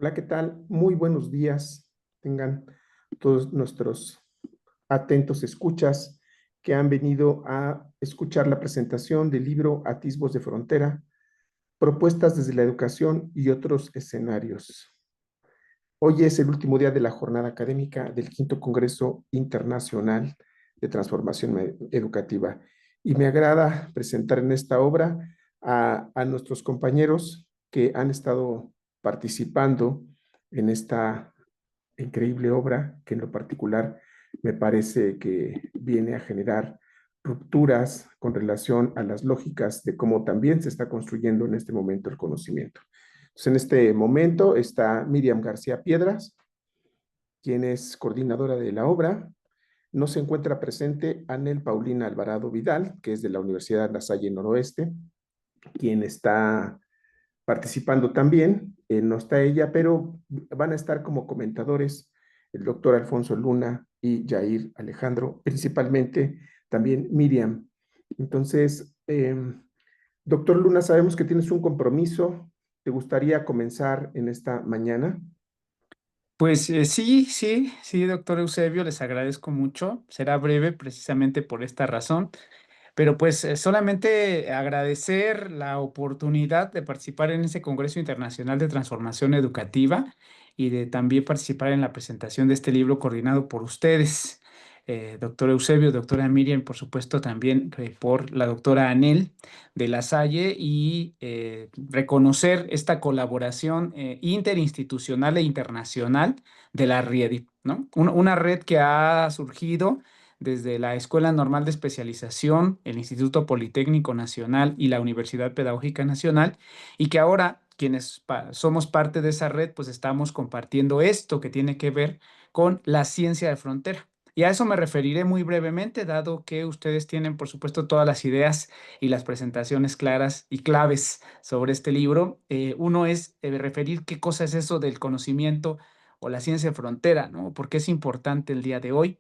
Hola, ¿qué tal? Muy buenos días. Tengan todos nuestros atentos escuchas que han venido a escuchar la presentación del libro Atisbos de Frontera, propuestas desde la educación y otros escenarios. Hoy es el último día de la jornada académica del Quinto Congreso Internacional de Transformación Educativa y me agrada presentar en esta obra a nuestros compañeros que han estado participando en esta increíble obra que en lo particular me parece que viene a generar rupturas con relación a las lógicas de cómo también se está construyendo en este momento el conocimiento. Entonces, en este momento está Miriam García Piedras, quien es coordinadora de la obra. No se encuentra presente Anel Paulina Alvarado Vidal, que es de la Universidad La Salle Noroeste, quien está participando también. No está ella, pero van a estar como comentadores el doctor Alfonso Luna y Jair Alejandro, principalmente también Miriam. Entonces, doctor Luna, sabemos que tienes un compromiso. ¿Te gustaría comenzar en esta mañana? Pues sí, doctor Eusebio, les agradezco mucho. Será breve precisamente por esta razón, pero pues solamente agradecer la oportunidad de participar en ese Congreso Internacional de Transformación Educativa y de también participar en la presentación de este libro coordinado por ustedes, doctor Eusebio, doctora Miriam, por supuesto también por la doctora Anel de La Salle y reconocer esta colaboración interinstitucional e internacional de la RIEDI, ¿no? Una red que ha surgido desde la Escuela Normal de Especialización, el Instituto Politécnico Nacional y la Universidad Pedagógica Nacional, y que ahora quienes somos parte de esa red, pues estamos compartiendo esto que tiene que ver con la ciencia de frontera. Y a eso me referiré muy brevemente, dado que ustedes tienen, por supuesto, todas las ideas y las presentaciones claras y claves sobre este libro. Uno es referir qué cosa es eso del conocimiento o la ciencia de frontera, ¿no? ¿Por qué es importante el día de hoy?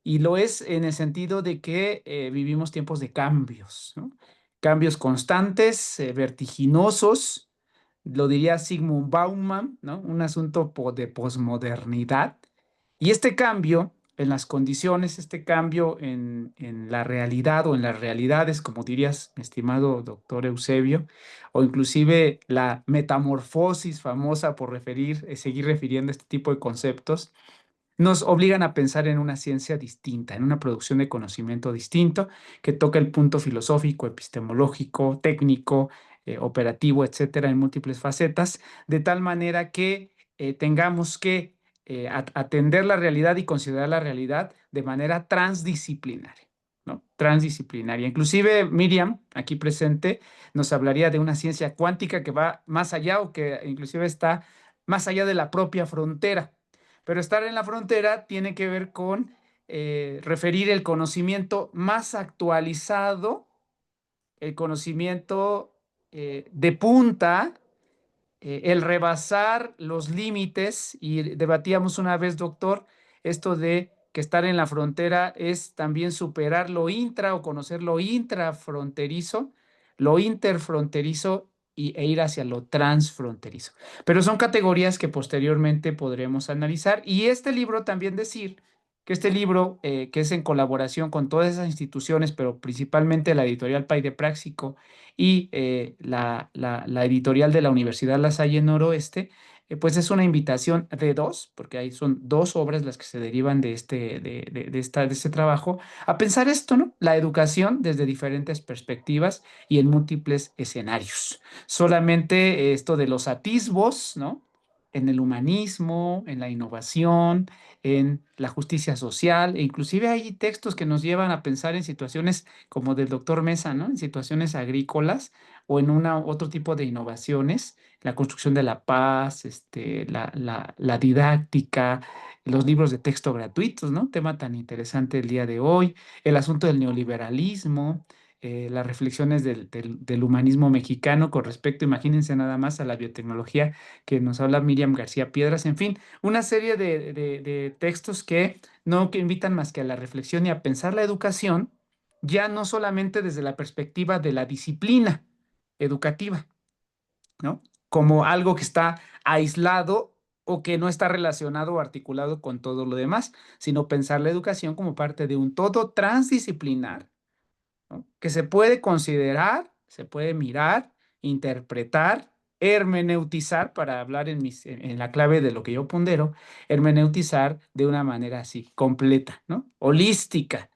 Y lo es en el sentido de que vivimos tiempos de cambios, ¿no? Cambios constantes, vertiginosos, lo diría Sigmund Bauman, ¿no? Un asunto de posmodernidad. Y este cambio en las condiciones, este cambio en la realidad o en las realidades, como dirías, mi estimado doctor Eusebio, o inclusive la metamorfosis famosa por seguir refiriendo este tipo de conceptos, nos obligan a pensar en una ciencia distinta, en una producción de conocimiento distinto, que toca el punto filosófico, epistemológico, técnico, operativo, etcétera, en múltiples facetas, de tal manera que tengamos que atender la realidad y considerar la realidad de manera transdisciplinaria, ¿no? Transdisciplinaria. Inclusive Miriam, aquí presente, nos hablaría de una ciencia cuántica que va más allá o que inclusive está más allá de la propia frontera, pero estar en la frontera tiene que ver con referir el conocimiento más actualizado, el conocimiento de punta, el rebasar los límites, y debatíamos una vez, doctor, esto de que estar en la frontera es también superar lo intra o conocer lo intrafronterizo, lo interfronterizo e ir hacia lo transfronterizo. Pero son categorías que posteriormente podremos analizar. Y este libro también decir que este libro, que es en colaboración con todas esas instituciones, pero principalmente la editorial Pay de Práxico y la editorial de la Universidad La Salle Noroeste, pues es una invitación de dos, porque ahí son dos obras las que se derivan de este trabajo, a pensar esto, ¿no? La educación desde diferentes perspectivas y en múltiples escenarios. Solamente esto de los atisbos, ¿no? En el humanismo, en la innovación, en la justicia social, e inclusive hay textos que nos llevan a pensar en situaciones como del doctor Mesa, ¿no? En situaciones agrícolas o en otro tipo de innovaciones, la construcción de la paz, la didáctica, los libros de texto gratuitos, ¿no? Tema tan interesante el día de hoy, el asunto del neoliberalismo, las reflexiones del humanismo mexicano con respecto, imagínense nada más, a la biotecnología que nos habla Miriam García Piedras, en fin, una serie de textos que invitan más que a la reflexión y a pensar la educación, ya no solamente desde la perspectiva de la disciplina educativa, ¿no? Como algo que está aislado o que no está relacionado o articulado con todo lo demás, sino pensar la educación como parte de un todo transdisciplinar, ¿no? Que se puede considerar, se puede mirar, interpretar, hermeneutizar, para hablar en la clave de lo que yo pondero, hermeneutizar de una manera así, completa, ¿no? Holística,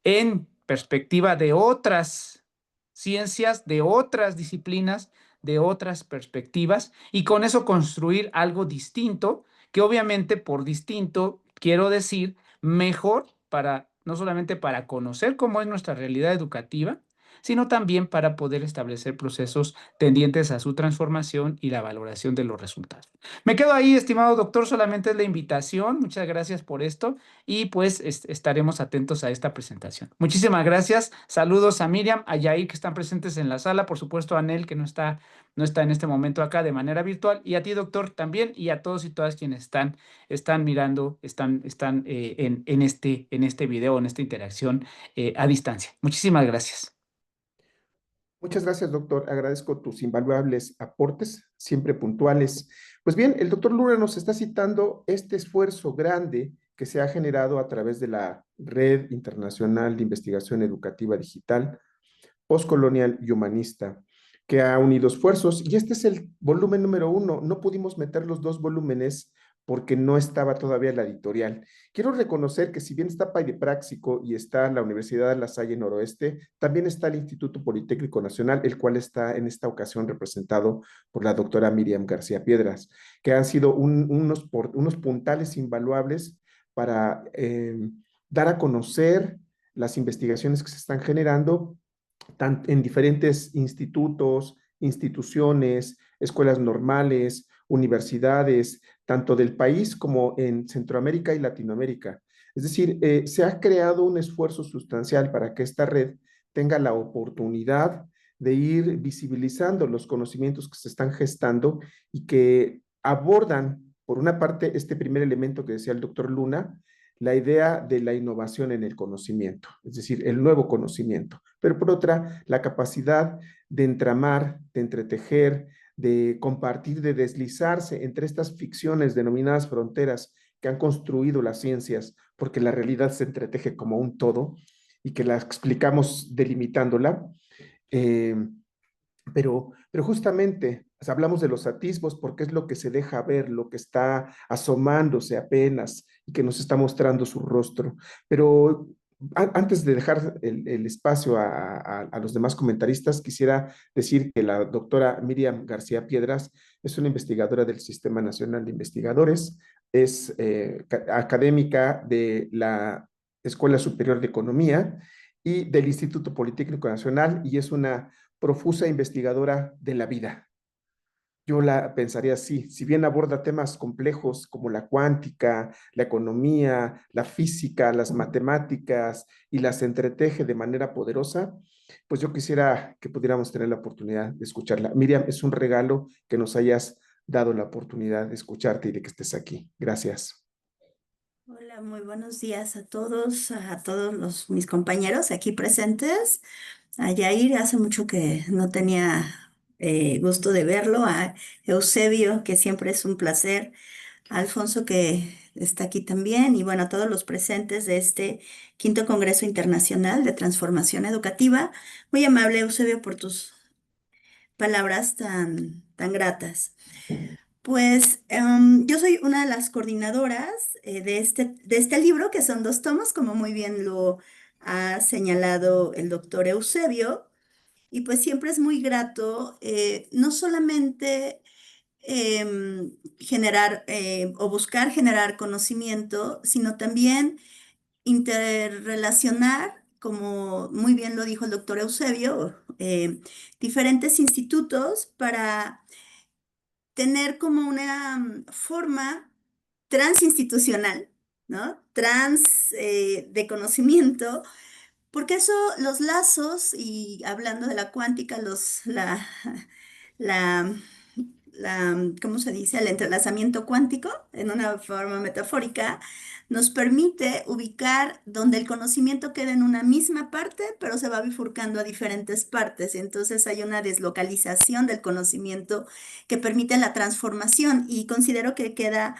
en perspectiva de otras ciencias, de otras disciplinas, de otras perspectivas, y con eso construir algo distinto, que obviamente por distinto quiero decir mejor para no solamente para conocer cómo es nuestra realidad educativa, sino también para poder establecer procesos tendientes a su transformación y la valoración de los resultados. Me quedo ahí, estimado doctor, solamente es la invitación. Muchas gracias por esto y pues estaremos atentos a esta presentación. Muchísimas gracias. Saludos a Miriam, a Yair, que están presentes en la sala, por supuesto a Anel, que no está en este momento acá de manera virtual, y a ti, doctor, también, y a todos y todas quienes están mirando, están en este video, en esta interacción a distancia. Muchísimas gracias. Muchas gracias, doctor. Agradezco tus invaluables aportes, siempre puntuales. Pues bien, el doctor Luna nos está citando este esfuerzo grande que se ha generado a través de la Red Internacional de Investigación Educativa Digital, Postcolonial y Humanista, que ha unido esfuerzos. Y este es el volumen número 1. No pudimos meter los dos volúmenes porque no estaba todavía la editorial. Quiero reconocer que si bien está Praxico y está la Universidad de La Salle Noroeste, también está el Instituto Politécnico Nacional, el cual está en esta ocasión representado por la doctora Miriam García Piedras, que han sido unos puntales invaluables para dar a conocer las investigaciones que se están generando en diferentes institutos, instituciones, escuelas normales, universidades, tanto del país como en Centroamérica y Latinoamérica. Es decir, se ha creado un esfuerzo sustancial para que esta red tenga la oportunidad de ir visibilizando los conocimientos que se están gestando y que abordan, por una parte, este primer elemento que decía el doctor Luna, la idea de la innovación en el conocimiento, es decir, el nuevo conocimiento, pero por otra, la capacidad de entramar, de entretejer, de compartir, de deslizarse entre estas ficciones denominadas fronteras que han construido las ciencias, porque la realidad se entreteje como un todo y que la explicamos delimitándola. Eh, pero justamente hablamos de los atisbos porque es lo que se deja ver, lo que está asomándose apenas y que nos está mostrando su rostro. Pero antes de dejar el espacio a los demás comentaristas, quisiera decir que la doctora Miriam García Piedras es una investigadora del Sistema Nacional de Investigadores, es académica de la Escuela Superior de Economía y del Instituto Politécnico Nacional y es una profusa investigadora de la vida. Yo la pensaría así, si bien aborda temas complejos como la cuántica, la economía, la física, las matemáticas y las entreteje de manera poderosa, pues yo quisiera que pudiéramos tener la oportunidad de escucharla. Miriam, es un regalo que nos hayas dado la oportunidad de escucharte y de que estés aquí. Gracias. Hola, muy buenos días a todos mis compañeros aquí presentes. A Yair, hace mucho que no tenía gusto de verlo. A Eusebio, que siempre es un placer. A Alfonso, que está aquí también. Y bueno, a todos los presentes de este quinto Congreso Internacional de Transformación Educativa. Muy amable, Eusebio, por tus palabras tan gratas. Pues yo soy una de las coordinadoras de este libro, que son dos tomos, como muy bien lo ha señalado el doctor Eusebio, y pues siempre es muy grato no solamente generar o buscar generar conocimiento, sino también interrelacionar, como muy bien lo dijo el doctor Eusebio, diferentes institutos para tener como una forma transinstitucional, ¿no? De conocimiento, porque eso, los lazos, y hablando de la cuántica, la, ¿cómo se dice? El entrelazamiento cuántico, en una forma metafórica, nos permite ubicar donde el conocimiento queda en una misma parte, pero se va bifurcando a diferentes partes. Entonces hay una deslocalización del conocimiento que permite la transformación y considero que queda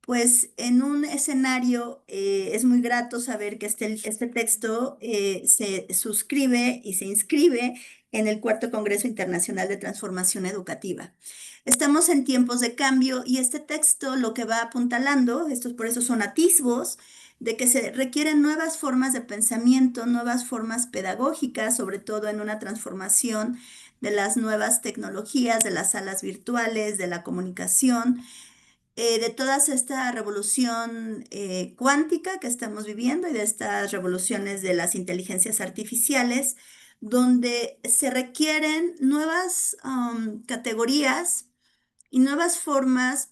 pues en un escenario es muy grato saber que este texto se suscribe y se inscribe en el Cuarto Congreso Internacional de Transformación Educativa. Estamos en tiempos de cambio y este texto lo que va apuntalando, estos por eso son atisbos, de que se requieren nuevas formas de pensamiento, nuevas formas pedagógicas, sobre todo en una transformación de las nuevas tecnologías, de las salas virtuales, de la comunicación, de toda esta revolución cuántica que estamos viviendo y de estas revoluciones de las inteligencias artificiales, donde se requieren nuevas categorías y nuevas formas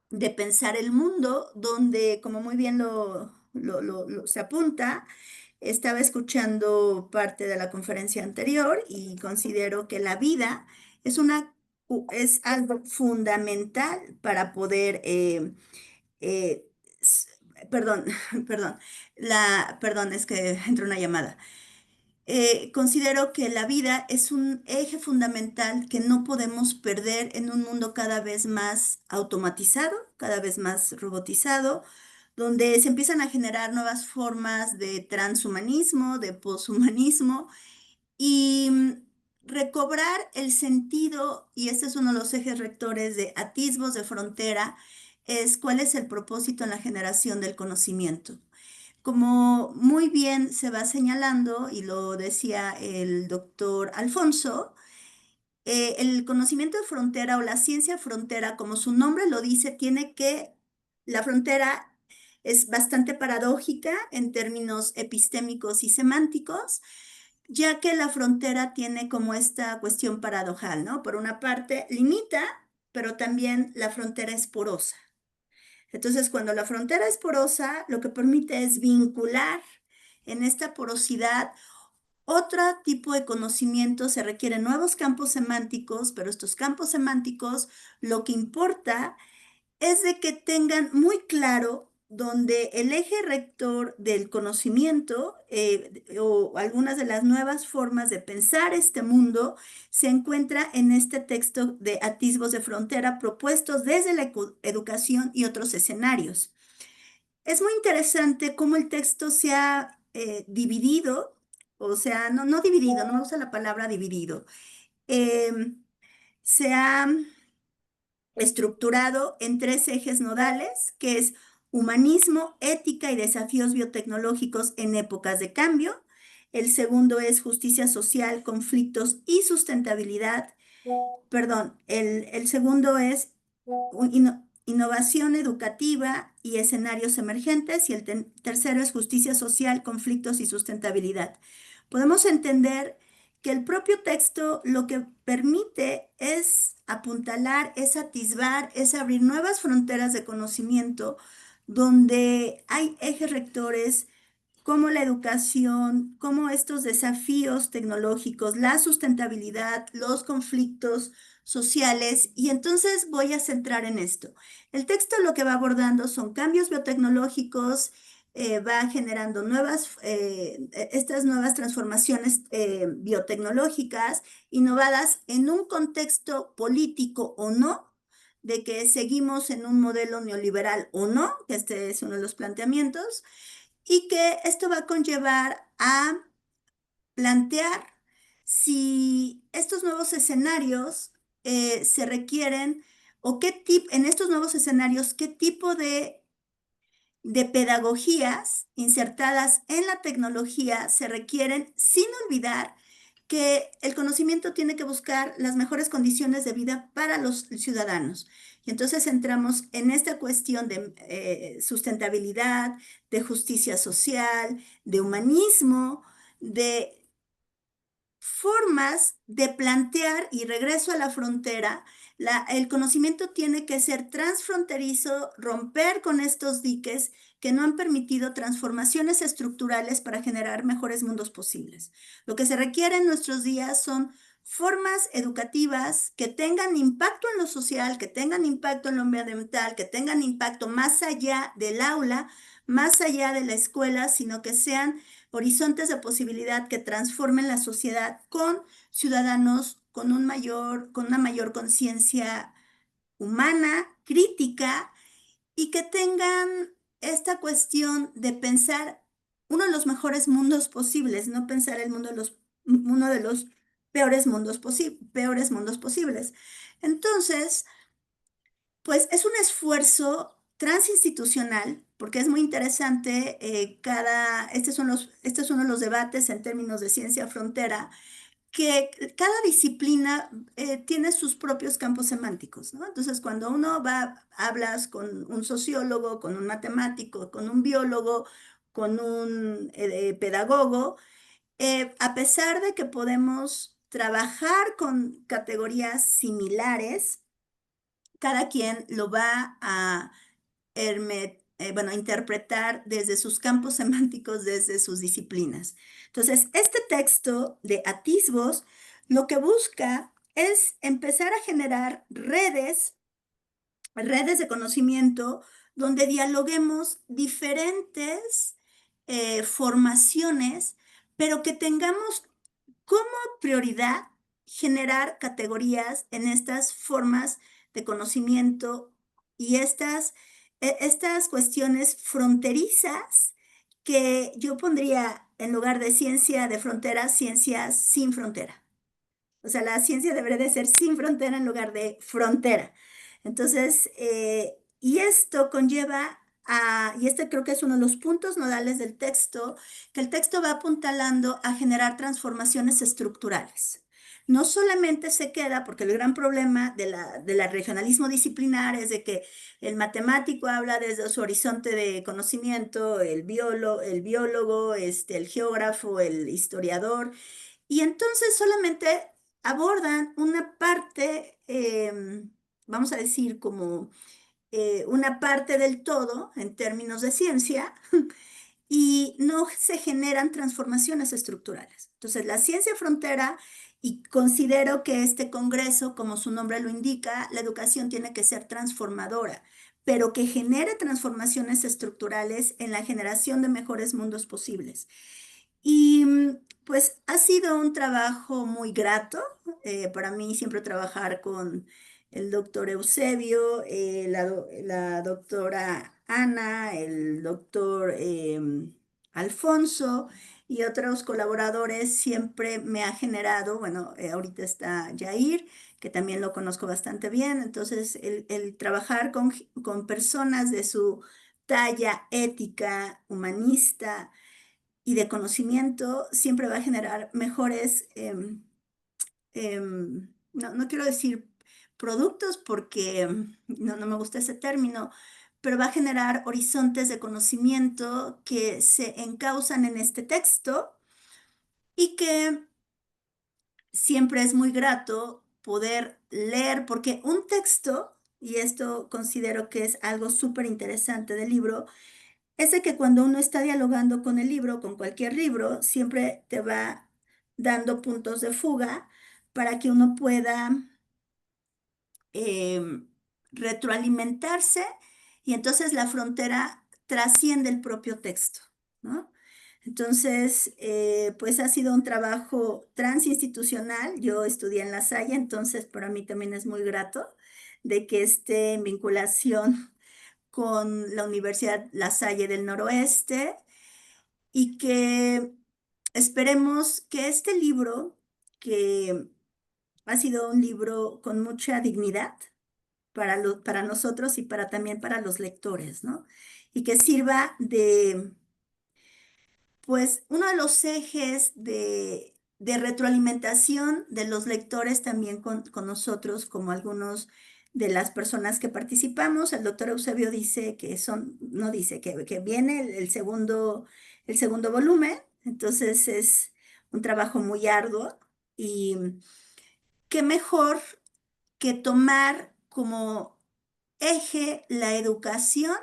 de pensar el mundo, donde, como muy bien se apunta, estaba escuchando parte de la conferencia anterior y considero que la vida es es algo fundamental para poder, eh, s- perdón, perdón, es que entró una llamada. Considero que la vida es un eje fundamental que no podemos perder en un mundo cada vez más automatizado, cada vez más robotizado, donde se empiezan a generar nuevas formas de transhumanismo, de poshumanismo y recobrar el sentido, y este es uno de los ejes rectores de Atisbos de Frontera, es cuál es el propósito en la generación del conocimiento. Como muy bien se va señalando, y lo decía el doctor Alfonso, el conocimiento de frontera o la ciencia frontera, como su nombre lo dice, la frontera es bastante paradójica en términos epistémicos y semánticos, ya que la frontera tiene como esta cuestión paradojal, ¿no? Por una parte, limita, pero también la frontera es porosa. Entonces, cuando la frontera es porosa, lo que permite es vincular en esta porosidad otro tipo de conocimiento, se requieren nuevos campos semánticos, pero estos campos semánticos lo que importa es de que tengan muy claro donde el eje rector del conocimiento o algunas de las nuevas formas de pensar este mundo se encuentra en este texto de Atisbos de Frontera propuestos desde la educación y otros escenarios. Es muy interesante cómo el texto se ha dividido, o sea, no dividido, no me gusta la palabra dividido, se ha estructurado en tres ejes nodales, que es humanismo, ética y desafíos biotecnológicos en épocas de cambio. El segundo es justicia social, conflictos y sustentabilidad. Perdón, el segundo es innovación educativa y escenarios emergentes y el tercero es justicia social, conflictos y sustentabilidad. Podemos entender que el propio texto lo que permite es apuntalar, es atisbar, es abrir nuevas fronteras de conocimiento donde hay ejes rectores como la educación, como estos desafíos tecnológicos, la sustentabilidad, los conflictos sociales. Y entonces voy a centrar en esto. El texto lo que va abordando son cambios biotecnológicos, va generando estas nuevas transformaciones biotecnológicas innovadas en un contexto político o no, de que seguimos en un modelo neoliberal o no, que este es uno de los planteamientos, y que esto va a conllevar a plantear si estos nuevos escenarios se requieren o en estos nuevos escenarios, qué tipo de pedagogías insertadas en la tecnología se requieren, sin olvidar que el conocimiento tiene que buscar las mejores condiciones de vida para los ciudadanos. Y entonces entramos en esta cuestión de sustentabilidad, de justicia social, de humanismo, de formas de plantear, y regreso a la frontera, el conocimiento tiene que ser transfronterizo, romper con estos diques que no han permitido transformaciones estructurales para generar mejores mundos posibles. Lo que se requiere en nuestros días son formas educativas que tengan impacto en lo social, que tengan impacto en lo ambiental, que tengan impacto más allá del aula, más allá de la escuela, sino que sean horizontes de posibilidad que transformen la sociedad con ciudadanos con una mayor conciencia humana, crítica, y que tengan esta cuestión de pensar uno de los mejores mundos posibles, no pensar el mundo de uno de los peores mundos posibles. Entonces, pues es un esfuerzo transinstitucional, porque es muy interesante, este es uno de los debates en términos de ciencia frontera, que cada disciplina tiene sus propios campos semánticos, ¿no? Entonces, cuando hablas con un sociólogo, con un matemático, con un biólogo, con un pedagogo, a pesar de que podemos trabajar con categorías similares, cada quien lo va a interpretar desde sus campos semánticos, desde sus disciplinas. Entonces, este texto de Atisbos lo que busca es empezar a generar redes de conocimiento donde dialoguemos diferentes formaciones, pero que tengamos como prioridad generar categorías en estas formas de conocimiento y estas cuestiones fronterizas que yo pondría en lugar de ciencia de frontera, ciencias sin frontera. O sea, la ciencia debería de ser sin frontera en lugar de frontera. Entonces, y esto conlleva y este creo que es uno de los puntos nodales del texto, que el texto va apuntalando a generar transformaciones estructurales. No solamente se queda, porque el gran problema del regionalismo disciplinar es de que el matemático habla desde su horizonte de conocimiento, el biólogo, el geógrafo, el historiador, y entonces solamente abordan una parte, vamos a decir, como una parte del todo en términos de ciencia, y no se generan transformaciones estructurales. Entonces, la ciencia frontera, y considero que este congreso, como su nombre lo indica, la educación tiene que ser transformadora, pero que genere transformaciones estructurales en la generación de mejores mundos posibles. Y pues ha sido un trabajo muy grato para mí siempre trabajar con el doctor Eusebio, la doctora Ana, el doctor Alfonso y otros colaboradores siempre me ha generado, bueno, ahorita está Yair, que también lo conozco bastante bien, entonces el trabajar con personas de su talla ética, humanista, y de conocimiento siempre va a generar mejores, no quiero decir productos porque no me gusta ese término, pero va a generar horizontes de conocimiento que se encausan en este texto y que siempre es muy grato poder leer, porque un texto, y esto considero que es algo súper interesante del libro, es de que cuando uno está dialogando con el libro, con cualquier libro, siempre te va dando puntos de fuga para que uno pueda retroalimentarse y entonces la frontera trasciende el propio texto, ¿no? Entonces, pues ha sido un trabajo transinstitucional. Yo estudié en La Salle, entonces para mí también es muy grato de que esté en vinculación con la Universidad La Salle del Noroeste y que esperemos que este libro, que ha sido un libro con mucha dignidad para nosotros y también para los lectores, ¿no? Y que sirva pues, uno de los ejes de retroalimentación de los lectores también con nosotros, como algunos de las personas que participamos. El doctor Eusebio dice no dice, que viene el segundo volumen, entonces es un trabajo muy arduo y qué mejor que tomar como eje la educación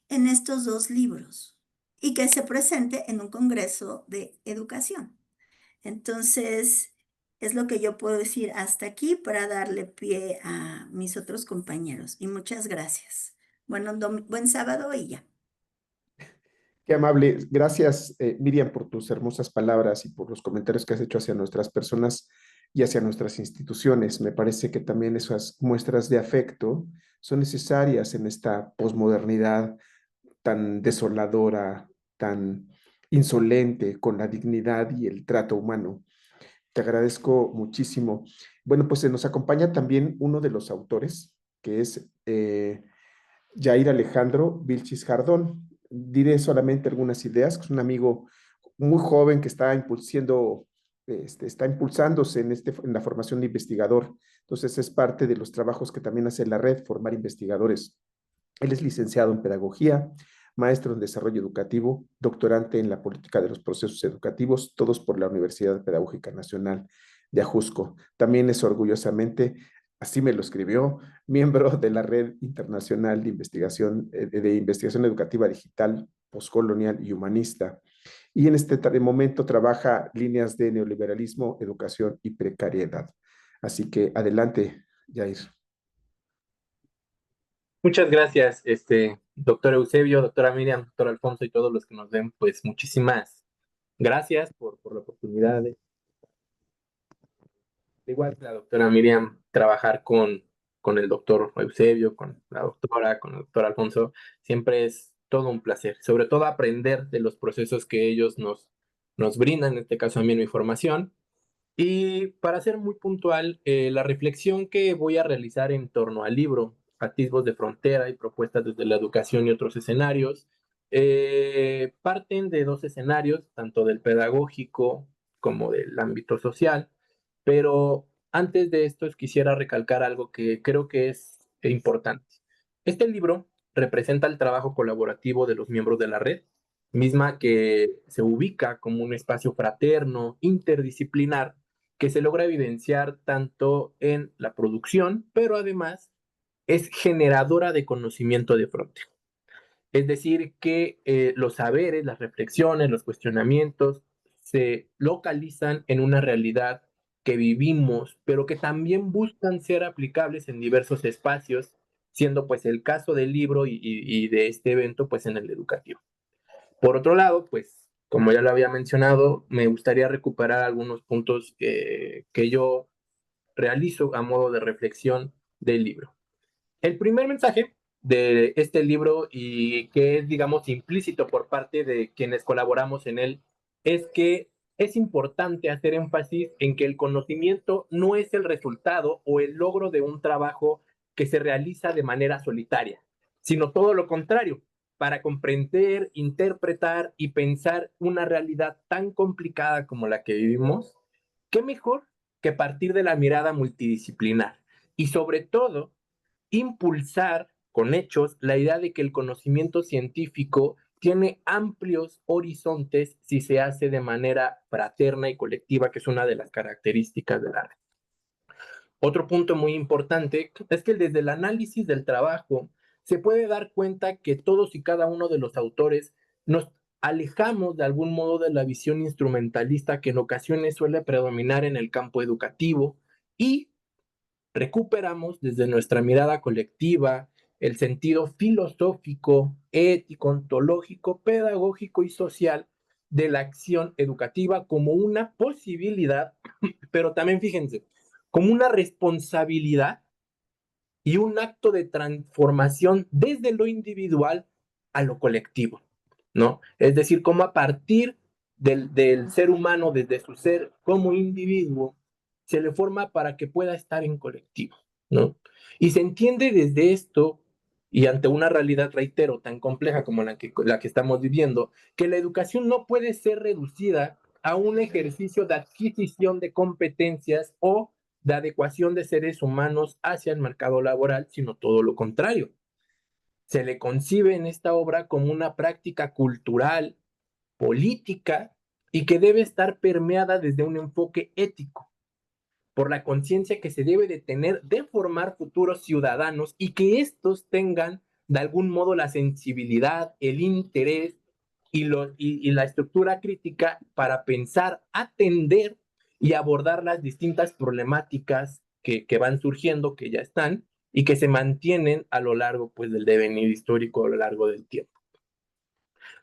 en estos dos libros y que se presente en un congreso de educación. Entonces, Es lo que yo puedo decir hasta aquí para darle pie a mis otros compañeros. Y muchas gracias. Bueno, buen sábado y ya. Qué amable. Gracias, Miriam, por tus hermosas palabras y por los comentarios que has hecho hacia nuestras personas y hacia nuestras instituciones. Me parece que también esas muestras de afecto son necesarias en esta posmodernidad tan desoladora, tan insolente con la dignidad y el trato humano. Te agradezco muchísimo. Bueno, pues se nos acompaña también uno de los autores, que es Jair Alejandro Vilchis Jardón. Diré solamente algunas ideas, que es un amigo muy joven que está está impulsándose en la formación de investigador. Entonces es parte de los trabajos que también hace la red, formar investigadores. Él es licenciado en pedagogía, maestro en desarrollo educativo, doctorante en la política de los procesos educativos, todos por la Universidad Pedagógica Nacional de Ajusco. También es orgullosamente, así me lo escribió, miembro de la Red Internacional de Investigación Educativa Digital, Postcolonial y Humanista. Y en este momento trabaja líneas de neoliberalismo, educación y precariedad. Así que adelante, Jair. Muchas gracias, doctor Eusebio, doctora Miriam, doctor Alfonso y todos los que nos ven, pues muchísimas gracias por la oportunidad de, igual que la doctora Miriam, trabajar con el doctor Eusebio, con la doctora, con el doctor Alfonso, siempre es todo un placer, sobre todo aprender de los procesos que ellos nos brindan, en este caso a mí en mi formación. Y para ser muy puntual, la reflexión que voy a realizar en torno al libro Atisbos de Frontera y propuestas desde la educación y otros escenarios, parten de dos escenarios, tanto del pedagógico como del ámbito social, pero antes de esto quisiera recalcar algo que creo que es importante. Este libro representa el trabajo colaborativo de los miembros de la red, misma que se ubica como un espacio fraterno, interdisciplinar, que se logra evidenciar tanto en la producción, pero además es generadora de conocimiento de frontera. Es decir, que los saberes, las reflexiones, los cuestionamientos se localizan en una realidad que vivimos, pero que también buscan ser aplicables en diversos espacios, siendo pues el caso del libro y de este evento pues en el educativo. Por otro lado, pues como ya lo había mencionado, me gustaría recuperar algunos puntos que yo realizo a modo de reflexión del libro. El primer mensaje de este libro y que es, digamos, implícito por parte de quienes colaboramos en él, es que es importante hacer énfasis en que el conocimiento no es el resultado o el logro de un trabajo que se realiza de manera solitaria, sino todo lo contrario. Para comprender, interpretar y pensar una realidad tan complicada como la que vivimos, ¿qué mejor que partir de la mirada multidisciplinar? Y sobre todo, impulsar con hechos la idea de que el conocimiento científico tiene amplios horizontes si se hace de manera fraterna y colectiva, que es una de las características del arte. Otro punto muy importante es que desde el análisis del trabajo se puede dar cuenta que todos y cada uno de los autores nos alejamos de algún modo de la visión instrumentalista que en ocasiones suele predominar en el campo educativo y recuperamos desde nuestra mirada colectiva el sentido filosófico, ético, ontológico, pedagógico y social de la acción educativa como una posibilidad, pero también fíjense, como una responsabilidad y un acto de transformación desde lo individual a lo colectivo, ¿no? Es decir, como a partir del ser humano, desde su ser como individuo, se le forma para que pueda estar en colectivo, ¿no? Y se entiende desde esto, y ante una realidad, reitero, tan compleja como la que estamos viviendo, que la educación no puede ser reducida a un ejercicio de adquisición de competencias o de adecuación de seres humanos hacia el mercado laboral, sino todo lo contrario. Se le concibe en esta obra como una práctica cultural, política, y que debe estar permeada desde un enfoque ético, por la conciencia que se debe de tener de formar futuros ciudadanos y que estos tengan de algún modo la sensibilidad, el interés y la estructura crítica para pensar, atender y abordar las distintas problemáticas que van surgiendo, que ya están, y que se mantienen a lo largo pues, del devenir histórico, a lo largo del tiempo.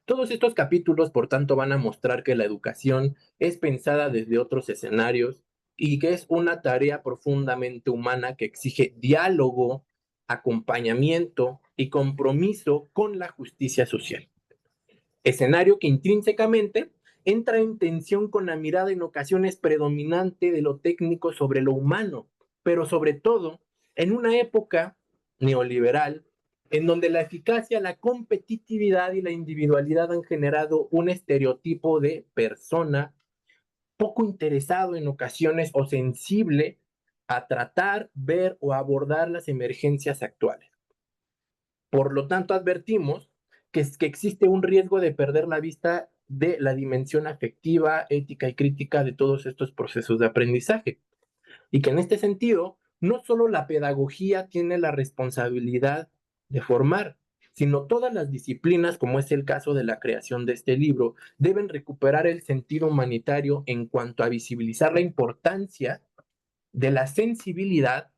Todos estos capítulos, por tanto, van a mostrar que la educación es pensada desde otros escenarios y que es una tarea profundamente humana que exige diálogo, acompañamiento y compromiso con la justicia social. Escenario que intrínsecamente entra en tensión con la mirada en ocasiones predominante de lo técnico sobre lo humano, pero sobre todo en una época neoliberal en donde la eficacia, la competitividad y la individualidad han generado un estereotipo de persona poco interesado en ocasiones o sensible a tratar, ver o abordar las emergencias actuales. Por lo tanto, advertimos que existe un riesgo de perder la vista de la dimensión afectiva, ética y crítica de todos estos procesos de aprendizaje. Y que en este sentido, no solo la pedagogía tiene la responsabilidad de formar, sino todas las disciplinas, como es el caso de la creación de este libro, deben recuperar el sentido humanitario en cuanto a visibilizar la importancia de la sensibilidad,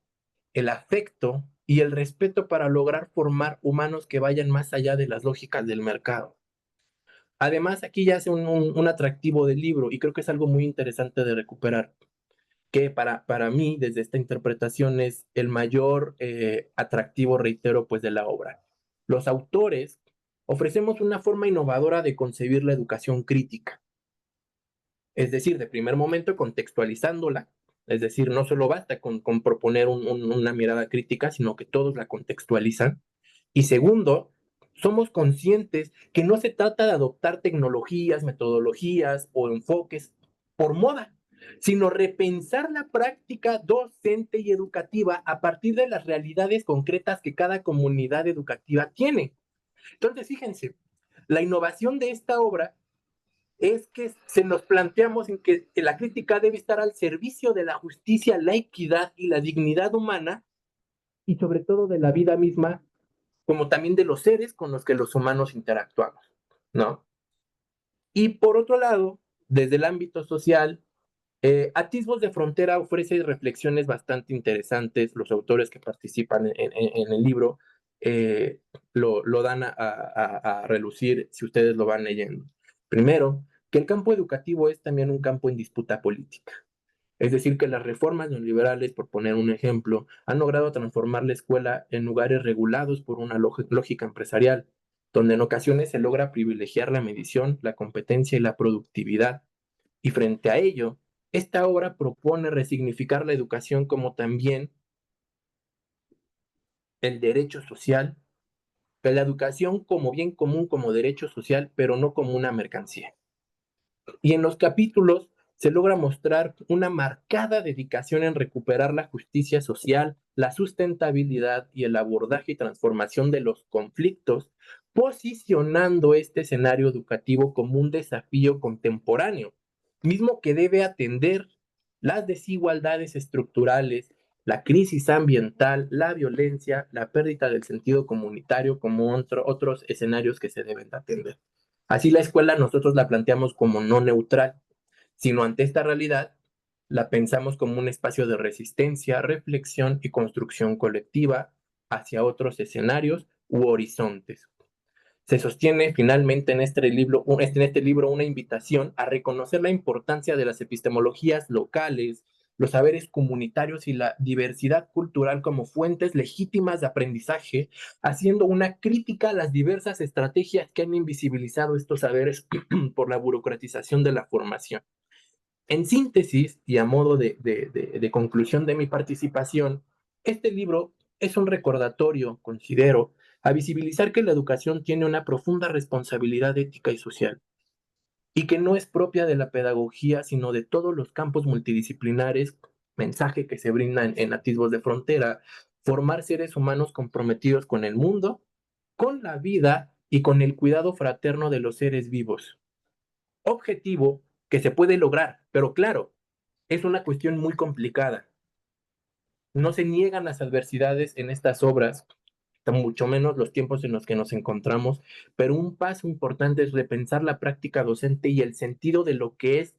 el afecto y el respeto para lograr formar humanos que vayan más allá de las lógicas del mercado. Además, aquí ya hace un atractivo del libro y creo que es algo muy interesante de recuperar, que para mí, desde esta interpretación, es el mayor atractivo, reitero, pues de la obra. Los autores ofrecemos una forma innovadora de concebir la educación crítica, es decir, de primer momento contextualizándola, es decir, no solo basta con proponer una mirada crítica, sino que todos la contextualizan. Y segundo, somos conscientes que no se trata de adoptar tecnologías, metodologías o enfoques por moda, sino repensar la práctica docente y educativa a partir de las realidades concretas que cada comunidad educativa tiene. Entonces, fíjense, la innovación de esta obra es que se nos planteamos en que la crítica debe estar al servicio de la justicia, la equidad y la dignidad humana, y sobre todo de la vida misma, como también de los seres con los que los humanos interactuamos, ¿no? Y por otro lado, desde el ámbito social, Atisbos de Frontera ofrece reflexiones bastante interesantes. Los autores que participan en el libro lo dan a relucir si ustedes lo van leyendo. Primero, que el campo educativo es también un campo en disputa política. Es decir, que las reformas neoliberales, por poner un ejemplo, han logrado transformar la escuela en lugares regulados por una lógica empresarial, donde en ocasiones se logra privilegiar la medición, la competencia y la productividad. Y frente a ello, esta obra propone resignificar la educación como también el derecho social, la educación como bien común, como derecho social, pero no como una mercancía. Y en los capítulos se logra mostrar una marcada dedicación en recuperar la justicia social, la sustentabilidad y el abordaje y transformación de los conflictos, posicionando este escenario educativo como un desafío contemporáneo, mismo que debe atender las desigualdades estructurales, la crisis ambiental, la violencia, la pérdida del sentido comunitario como otros escenarios que se deben atender. Así la escuela nosotros la planteamos como no neutral, sino ante esta realidad la pensamos como un espacio de resistencia, reflexión y construcción colectiva hacia otros escenarios u horizontes. Se sostiene finalmente en este libro una invitación a reconocer la importancia de las epistemologías locales, los saberes comunitarios y la diversidad cultural como fuentes legítimas de aprendizaje, haciendo una crítica a las diversas estrategias que han invisibilizado estos saberes por la burocratización de la formación. En síntesis, y a modo de conclusión de mi participación, este libro es un recordatorio, considero, a visibilizar que la educación tiene una profunda responsabilidad ética y social, y que no es propia de la pedagogía, sino de todos los campos multidisciplinares, mensaje que se brinda en Atisbos de Frontera, formar seres humanos comprometidos con el mundo, con la vida y con el cuidado fraterno de los seres vivos. Objetivo que se puede lograr, pero claro, es una cuestión muy complicada. No se niegan las adversidades en estas obras, mucho menos los tiempos en los que nos encontramos, pero un paso importante es repensar la práctica docente y el sentido de lo que es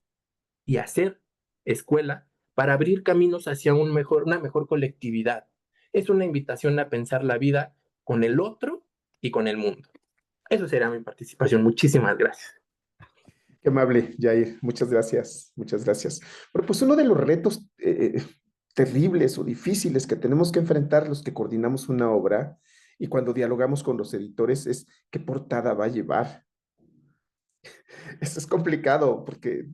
y hacer escuela para abrir caminos hacia una mejor colectividad. Es una invitación a pensar la vida con el otro y con el mundo. Eso será mi participación. Muchísimas gracias. Qué amable, Jair. Muchas gracias, muchas gracias. Pero pues uno de los retos terribles o difíciles que tenemos que enfrentar los que coordinamos una obra y cuando dialogamos con los editores es qué portada va a llevar. Eso es complicado porque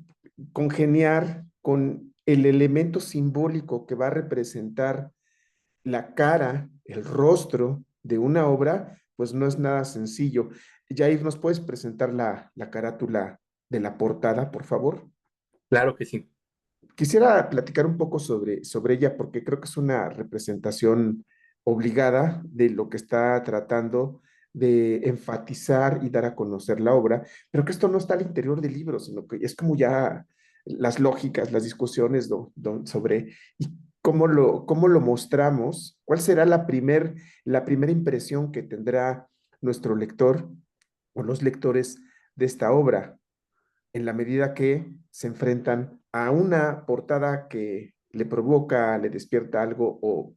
congeniar con el elemento simbólico que va a representar la cara, el rostro de una obra, pues no es nada sencillo. Jair, ¿nos puedes presentar la carátula de la portada, por favor? Claro que sí. Quisiera platicar un poco sobre ella porque creo que es una representación obligada de lo que está tratando de enfatizar y dar a conocer la obra, pero que esto no está al interior del libro, sino que es como ya las lógicas, las discusiones sobre y cómo lo mostramos, cuál será la primera impresión que tendrá nuestro lector o los lectores de esta obra en la medida que se enfrentan a una portada que le provoca, le despierta algo o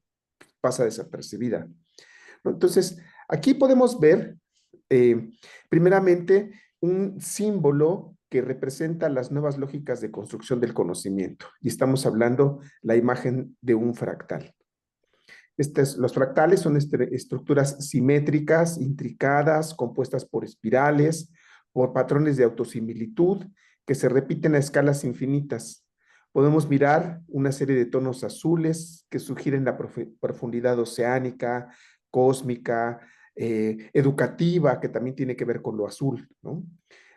pasa desapercibida, ¿no? Entonces, aquí podemos ver, eh, primeramente, un símbolo que representa las nuevas lógicas de construcción del conocimiento. Y estamos hablando la imagen de un fractal. Los fractales son estructuras simétricas, intricadas, compuestas por espirales, por patrones de autosimilitud que se repiten a escalas infinitas. Podemos mirar una serie de tonos azules que sugieren la profundidad oceánica, cósmica, educativa, que también tiene que ver con lo azul, ¿no?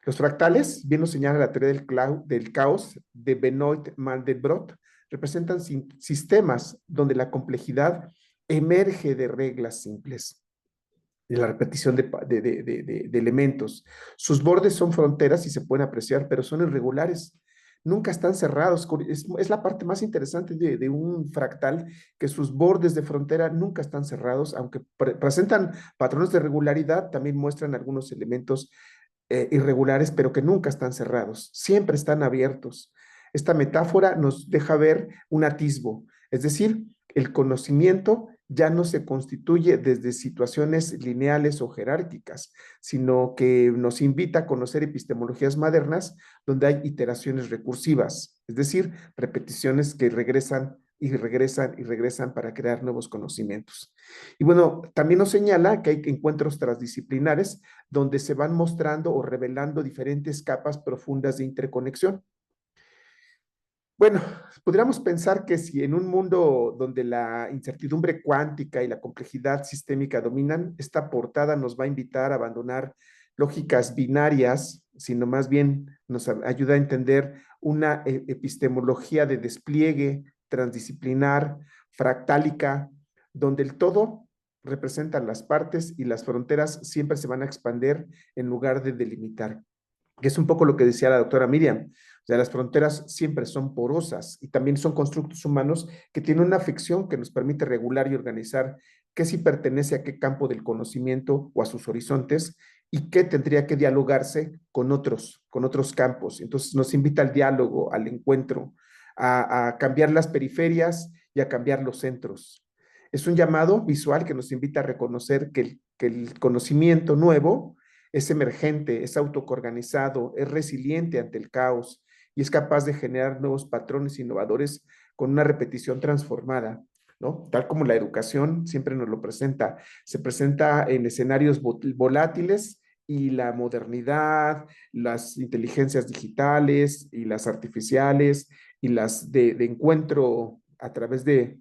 Los fractales, bien lo señala la teoría del caos de Benoit Mandelbrot, representan sistemas donde la complejidad emerge de reglas simples, de la repetición de elementos. Sus bordes son fronteras y se pueden apreciar, pero son irregulares. Nunca están cerrados. Es la parte más interesante de un fractal, que sus bordes de frontera nunca están cerrados, aunque presentan patrones de regularidad, también muestran algunos elementos irregulares, pero que nunca están cerrados, siempre están abiertos. Esta metáfora nos deja ver un atisbo, es decir, el conocimiento ya no se constituye desde situaciones lineales o jerárquicas, sino que nos invita a conocer epistemologías modernas donde hay iteraciones recursivas, es decir, repeticiones que regresan y regresan y regresan para crear nuevos conocimientos. Y bueno, también nos señala que hay encuentros transdisciplinares donde se van mostrando o revelando diferentes capas profundas de interconexión. Bueno, podríamos pensar que si en un mundo donde la incertidumbre cuántica y la complejidad sistémica dominan, esta portada nos va a invitar a abandonar lógicas binarias, sino más bien nos ayuda a entender una epistemología de despliegue transdisciplinar, fractálica, donde el todo representan las partes y las fronteras siempre se van a expandir en lugar de delimitar, que es un poco lo que decía la doctora Miriam. O sea, las fronteras siempre son porosas y también son constructos humanos que tienen una ficción que nos permite regular y organizar qué sí pertenece a qué campo del conocimiento o a sus horizontes y qué tendría que dialogarse con otros campos. Entonces nos invita al diálogo, al encuentro, a cambiar las periferias y a cambiar los centros. Es un llamado visual que nos invita a reconocer que el conocimiento nuevo es emergente, es autocoorganizado, es resiliente ante el caos y es capaz de generar nuevos patrones innovadores con una repetición transformada, ¿no? Tal como la educación siempre nos lo presenta, se presenta en escenarios volátiles y la modernidad, las inteligencias digitales y las artificiales y las de encuentro a través de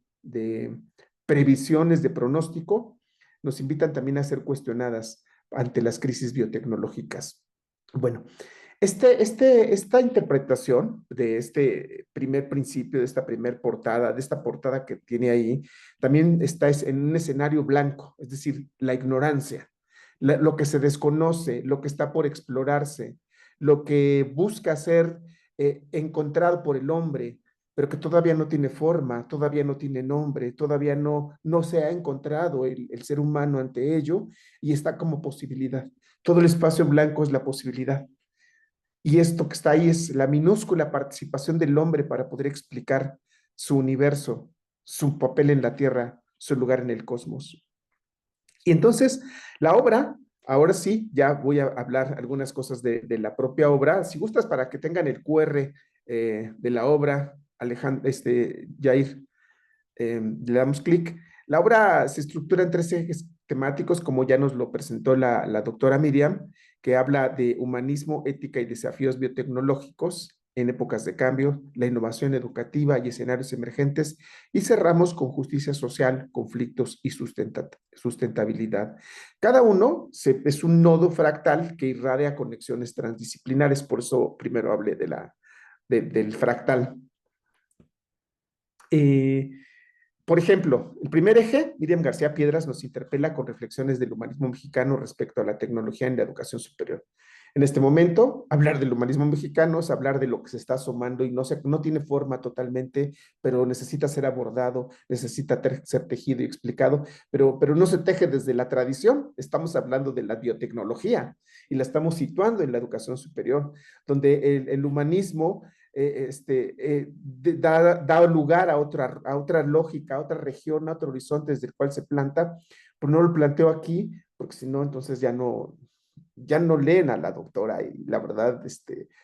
previsiones de pronóstico, nos invitan también a ser cuestionadas ante las crisis biotecnológicas. Bueno, esta interpretación de este primer principio, de esta primer portada, de esta portada que tiene ahí, también está en un escenario blanco, es decir, la ignorancia, lo que se desconoce, lo que está por explorarse, lo que busca ser encontrado por el hombre, pero que todavía no tiene forma, todavía no tiene nombre, todavía no se ha encontrado el ser humano ante ello y está como posibilidad. Todo el espacio blanco es la posibilidad. Y esto que está ahí es la minúscula participación del hombre para poder explicar su universo, su papel en la Tierra, su lugar en el cosmos. Y entonces, la obra, ahora sí, ya voy a hablar algunas cosas de la propia obra. Si gustas, para que tengan el QR de la obra, Alejandro, Jair, le damos clic. La obra se estructura en 3 ejes temáticos, como ya nos lo presentó la doctora Miriam, que habla de humanismo, ética y desafíos biotecnológicos en épocas de cambio, la innovación educativa y escenarios emergentes, y cerramos con justicia social, conflictos y sustentabilidad. Cada uno es un nodo fractal que irradia conexiones transdisciplinares, por eso primero hablé del fractal. Por ejemplo, el primer eje, Miriam García Piedras nos interpela con reflexiones del humanismo mexicano respecto a la tecnología en la educación superior. En este momento, hablar del humanismo mexicano es hablar de lo que se está asomando y no tiene forma totalmente, pero necesita ser abordado, necesita ser tejido y explicado, pero no se teje desde la tradición. Estamos hablando de la biotecnología y la estamos situando en la educación superior, donde el humanismo da lugar a otra lógica, a otra región, a otro horizonte desde el cual se planta, pero no lo planteo aquí, porque si no, entonces ya no leen a la doctora y la verdad,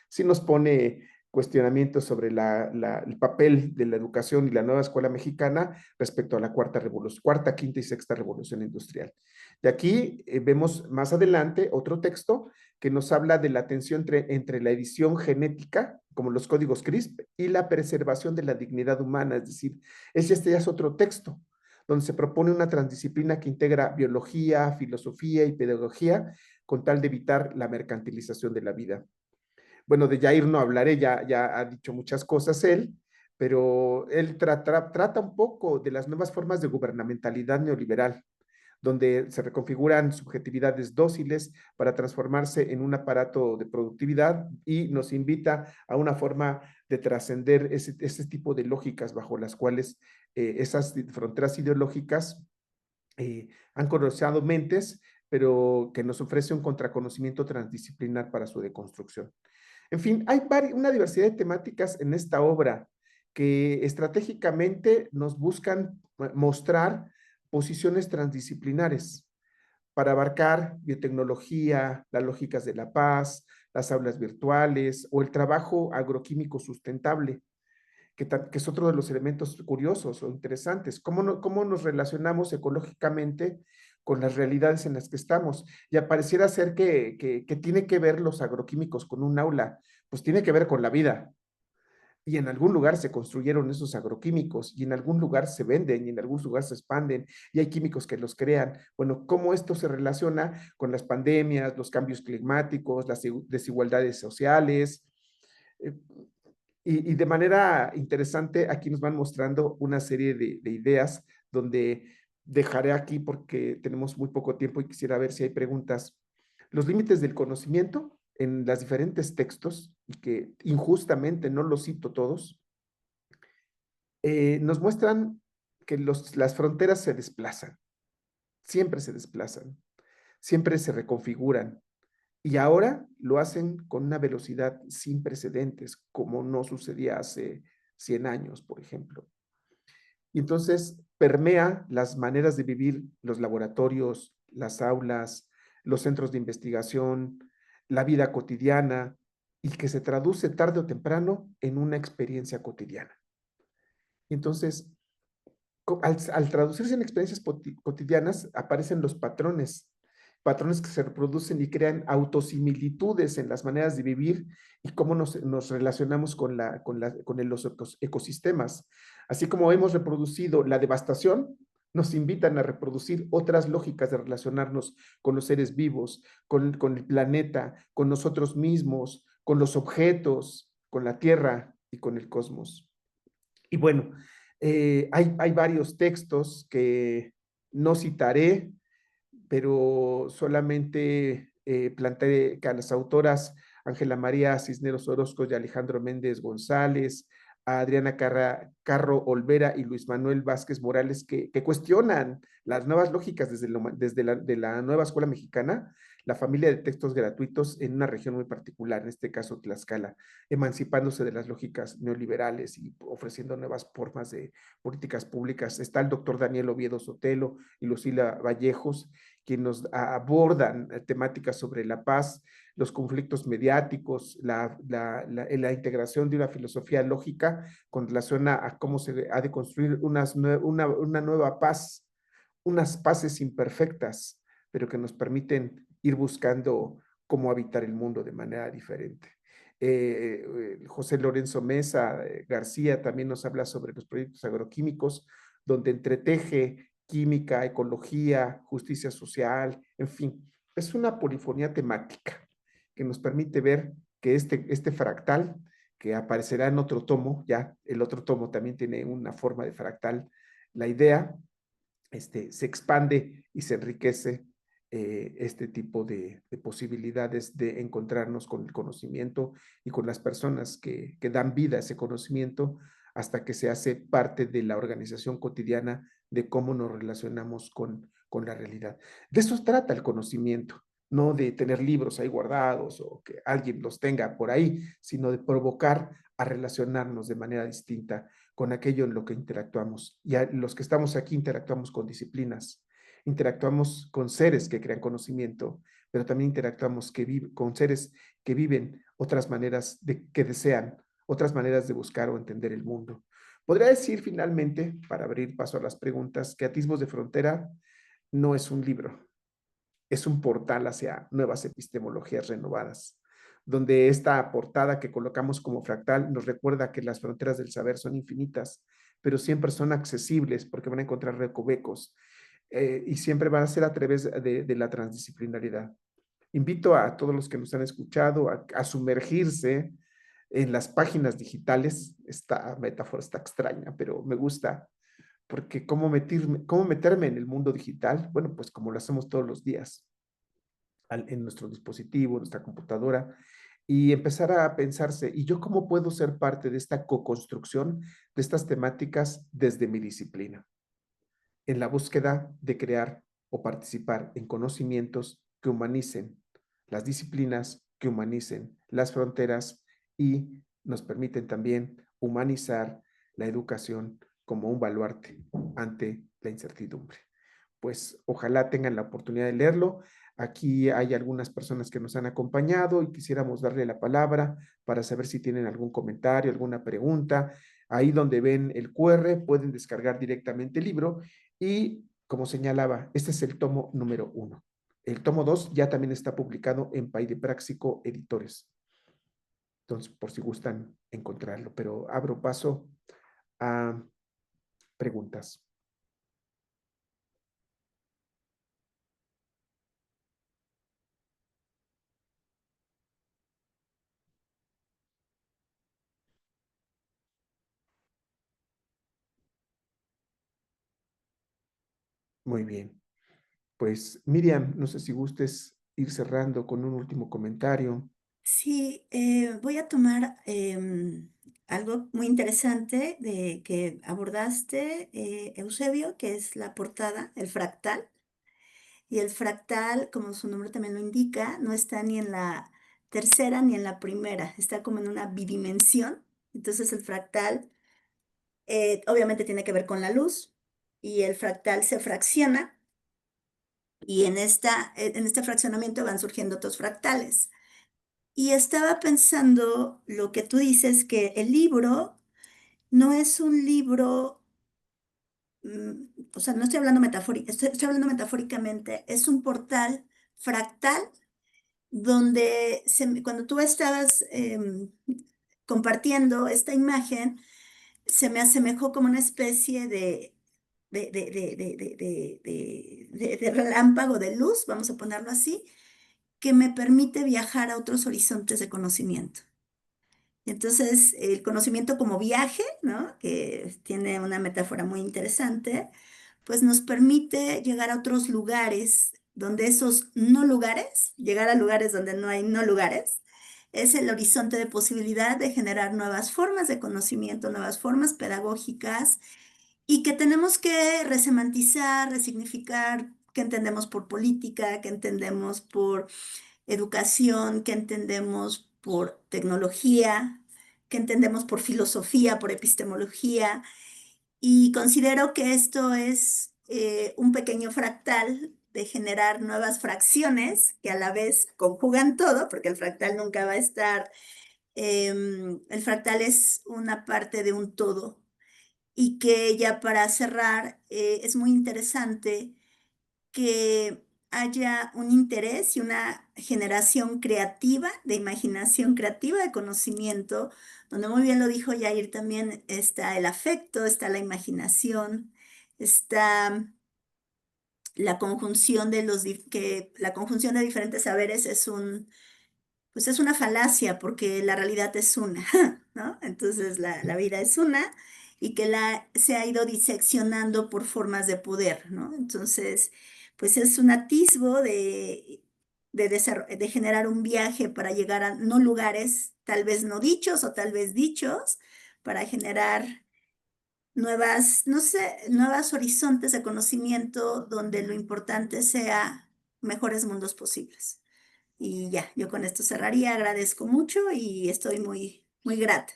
sí nos pone cuestionamientos sobre el papel de la educación y la nueva escuela mexicana respecto a la cuarta, quinta y sexta revolución industrial. Y aquí vemos más adelante otro texto que nos habla de la tensión entre la edición genética, como los códigos CRISP, y la preservación de la dignidad humana. Es decir, este ya es otro texto, donde se propone una transdisciplina que integra biología, filosofía y pedagogía, con tal de evitar la mercantilización de la vida. Bueno, de Jair no hablaré, ya ha dicho muchas cosas él, pero él trata un poco de las nuevas formas de gubernamentalidad neoliberal, donde se reconfiguran subjetividades dóciles para transformarse en un aparato de productividad y nos invita a una forma de trascender ese tipo de lógicas bajo las cuales esas fronteras ideológicas han colonizado mentes, pero que nos ofrece un contraconocimiento transdisciplinar para su deconstrucción. En fin, hay una diversidad de temáticas en esta obra que estratégicamente nos buscan mostrar posiciones transdisciplinares para abarcar biotecnología, las lógicas de la paz, las aulas virtuales o el trabajo agroquímico sustentable, que es otro de los elementos curiosos o interesantes. ¿Cómo nos relacionamos ecológicamente con las realidades en las que estamos? Y pareciera ser que tiene que ver los agroquímicos con un aula, pues tiene que ver con la vida. Y en algún lugar se construyeron esos agroquímicos y en algún lugar se venden y en algún lugar se expanden y hay químicos que los crean. Bueno, ¿cómo esto se relaciona con las pandemias, los cambios climáticos, las desigualdades sociales? Y de manera interesante, aquí nos van mostrando una serie de ideas donde dejaré aquí porque tenemos muy poco tiempo y quisiera ver si hay preguntas. Los límites del conocimiento en los diferentes textos, y que injustamente no los cito todos, nos muestran que las fronteras se desplazan, siempre se desplazan, siempre se reconfiguran. Y ahora lo hacen con una velocidad sin precedentes, como no sucedía hace 100 años, por ejemplo. Y entonces permea las maneras de vivir, los laboratorios, las aulas, los centros de investigación, la vida cotidiana, y que se traduce tarde o temprano en una experiencia cotidiana. Entonces, al traducirse en experiencias cotidianas, aparecen los patrones que se reproducen y crean autosimilitudes en las maneras de vivir y cómo nos relacionamos con los ecosistemas. Así como hemos reproducido la devastación, nos invitan a reproducir otras lógicas de relacionarnos con los seres vivos, con el planeta, con nosotros mismos, con los objetos, con la Tierra y con el cosmos. Y bueno, hay varios textos que no citaré, pero solamente planteé que a las autoras Ángela María Cisneros Orozco y Alejandro Méndez González, a Adriana Carro Olvera y Luis Manuel Vázquez Morales, que cuestionan las nuevas lógicas desde de la nueva escuela mexicana, la familia de textos gratuitos en una región muy particular, en este caso Tlaxcala, emancipándose de las lógicas neoliberales y ofreciendo nuevas formas de políticas públicas. Está el doctor Daniel Oviedo Sotelo y Lucila Vallejos, quienes nos abordan temáticas sobre la paz, los conflictos mediáticos, la integración de una filosofía lógica con relación a cómo se ha de construir una nueva paz, unas paces imperfectas, pero que nos permiten ir buscando cómo habitar el mundo de manera diferente. José Lorenzo Mesa García también nos habla sobre los proyectos agroquímicos, donde entreteje química, ecología, justicia social, en fin, es una polifonía temática que nos permite ver que este fractal, que aparecerá en otro tomo, ya el otro tomo también tiene una forma de fractal, la idea se expande y se enriquece este tipo de posibilidades de encontrarnos con el conocimiento y con las personas que dan vida a ese conocimiento hasta que se hace parte de la organización cotidiana de cómo nos relacionamos con la realidad. De eso trata el conocimiento, no de tener libros ahí guardados o que alguien los tenga por ahí, sino de provocar a relacionarnos de manera distinta con aquello en lo que interactuamos. Y los que estamos aquí interactuamos con disciplinas, interactuamos con seres que crean conocimiento, pero también interactuamos con seres que viven otras maneras que desean, otras maneras de buscar o entender el mundo. Podría decir finalmente, para abrir paso a las preguntas, que Atisbos de Frontera no es un libro, es un portal hacia nuevas epistemologías renovadas, donde esta portada que colocamos como fractal nos recuerda que las fronteras del saber son infinitas, pero siempre son accesibles porque van a encontrar recovecos y siempre van a ser a través de la transdisciplinaridad. Invito a todos los que nos han escuchado a sumergirse en las páginas digitales. Esta metáfora está extraña, pero me gusta porque cómo meterme en el mundo digital, bueno, pues como lo hacemos todos los días en nuestro dispositivo, nuestra computadora, y empezar a pensarse, ¿y yo cómo puedo ser parte de esta co-construcción de estas temáticas desde mi disciplina? En la búsqueda de crear o participar en conocimientos que humanicen las disciplinas, que humanicen las fronteras y nos permiten también humanizar la educación como un baluarte ante la incertidumbre. Pues ojalá tengan la oportunidad de leerlo. Aquí hay algunas personas que nos han acompañado y quisiéramos darle la palabra para saber si tienen algún comentario, alguna pregunta. Ahí donde ven el QR pueden descargar directamente el libro y, como señalaba, este es el tomo número 1. El tomo 2 ya también está publicado en Pay de Práxico Editores. Entonces, por si gustan encontrarlo, pero abro paso a preguntas. Muy bien. Pues Miriam, no sé si gustes ir cerrando con un último comentario. Sí, voy a tomar algo muy interesante de que abordaste, Eusebio, que es la portada, el fractal. Y el fractal, como su nombre también lo indica, no está ni en la tercera ni en la primera, está como en una bidimensión. Entonces el fractal obviamente tiene que ver con la luz y el fractal se fracciona y en este fraccionamiento van surgiendo otros fractales. Y estaba pensando lo que tú dices, que el libro no es un libro, o sea, no estoy hablando estoy hablando metafóricamente, es un portal fractal donde cuando tú estabas compartiendo esta imagen, se me asemejó como una especie de relámpago de luz, vamos a ponerlo así, que me permite viajar a otros horizontes de conocimiento. Entonces, el conocimiento como viaje, ¿no? Que tiene una metáfora muy interesante, pues nos permite llegar a otros lugares donde esos no lugares, llegar a lugares donde no hay no lugares, es el horizonte de posibilidad de generar nuevas formas de conocimiento, nuevas formas pedagógicas y que tenemos que resemantizar, resignificar qué entendemos por política, qué entendemos por educación, qué entendemos por tecnología, qué entendemos por filosofía, por epistemología. Y considero que esto es un pequeño fractal de generar nuevas fracciones que a la vez conjugan todo, porque el fractal nunca va a estar, el fractal es una parte de un todo. Y que ya para cerrar, es muy interesante que haya un interés y una generación creativa, de imaginación creativa, de conocimiento, donde muy bien lo dijo Yair también, está el afecto, está la imaginación, está la conjunción de la conjunción de diferentes saberes pues es una falacia porque la realidad es una, ¿no? Entonces la vida es una y que se ha ido diseccionando por formas de poder, ¿no? Entonces, pues es un atisbo de generar un viaje para llegar a no lugares tal vez no dichos o tal vez dichos, para generar nuevas, no sé, nuevos horizontes de conocimiento donde lo importante sea mejores mundos posibles. Y ya, yo con esto cerraría, agradezco mucho y estoy muy, muy grata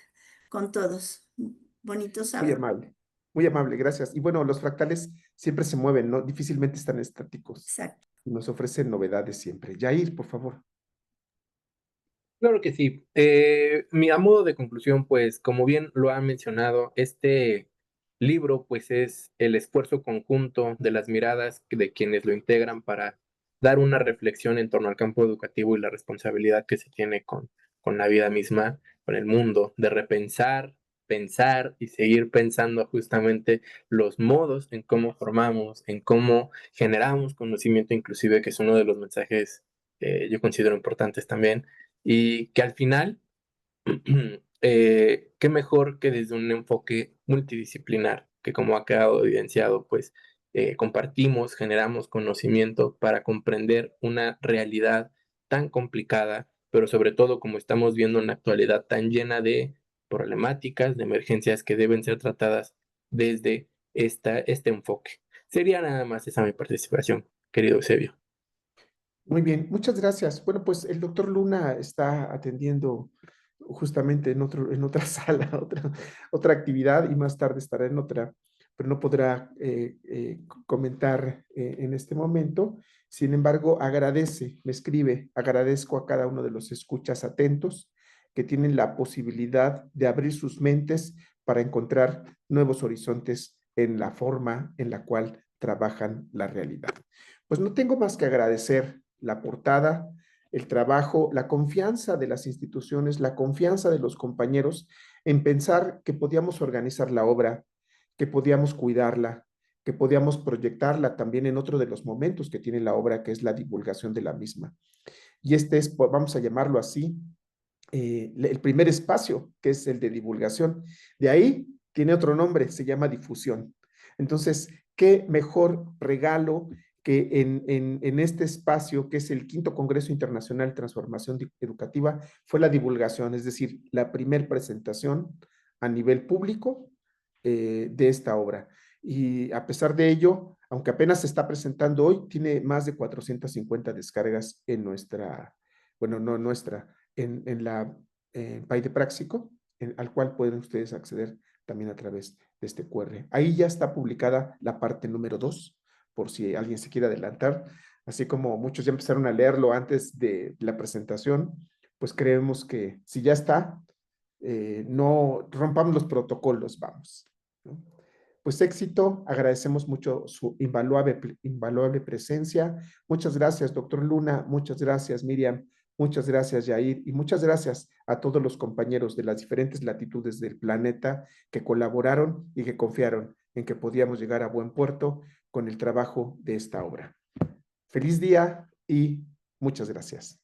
con todos. Bonito sábado. Muy amable, gracias. Y bueno, los fractales siempre se mueven, ¿no? Difícilmente están estáticos. Exacto. Nos ofrecen novedades siempre. Yair, por favor. Claro que sí. A modo de conclusión, pues, como bien lo han mencionado, este libro, pues, es el esfuerzo conjunto de las miradas de quienes lo integran para dar una reflexión en torno al campo educativo y la responsabilidad que se tiene con la vida misma, con el mundo, de repensar, pensar y seguir pensando justamente los modos en cómo formamos, en cómo generamos conocimiento, inclusive, que es uno de los mensajes yo considero importantes también y que al final, qué mejor que desde un enfoque multidisciplinar, que como ha quedado evidenciado, pues compartimos, generamos conocimiento para comprender una realidad tan complicada, pero sobre todo como estamos viendo en la actualidad tan llena de problemáticas, de emergencias que deben ser tratadas desde este enfoque. Sería nada más esa mi participación, querido Eusebio. Muy bien, muchas gracias. Bueno, pues el doctor Luna está atendiendo justamente en otra sala, otra actividad y más tarde estará en otra, pero no podrá comentar en este momento. Sin embargo, me escribe, agradezco a cada uno de los escuchas atentos que tienen la posibilidad de abrir sus mentes para encontrar nuevos horizontes en la forma en la cual trabajan la realidad. Pues no tengo más que agradecer la portada, el trabajo, la confianza de las instituciones, la confianza de los compañeros en pensar que podíamos organizar la obra, que podíamos cuidarla, que podíamos proyectarla también en otro de los momentos que tiene la obra, que es la divulgación de la misma. Y este es, vamos a llamarlo así, el primer espacio, que es el de divulgación. De ahí tiene otro nombre, se llama difusión. Entonces, qué mejor regalo que en este espacio, que es el quinto Congreso Internacional de Transformación Educativa, fue la divulgación, es decir, la primer presentación a nivel público de esta obra. Y a pesar de ello, aunque apenas se está presentando hoy, tiene más de 450 descargas en nuestra, bueno, no nuestra, en la Pay de Práxico, al cual pueden ustedes acceder también a través de este QR. Ahí ya está publicada la parte número 2, por si alguien se quiere adelantar. Así como muchos ya empezaron a leerlo antes de la presentación, pues creemos que si ya está, no rompamos los protocolos, vamos, ¿no? Pues éxito, agradecemos mucho su invaluable presencia. Muchas gracias, doctor Luna, muchas gracias, Miriam, muchas gracias, Yair, y muchas gracias a todos los compañeros de las diferentes latitudes del planeta que colaboraron y que confiaron en que podíamos llegar a buen puerto con el trabajo de esta obra. Feliz día y muchas gracias.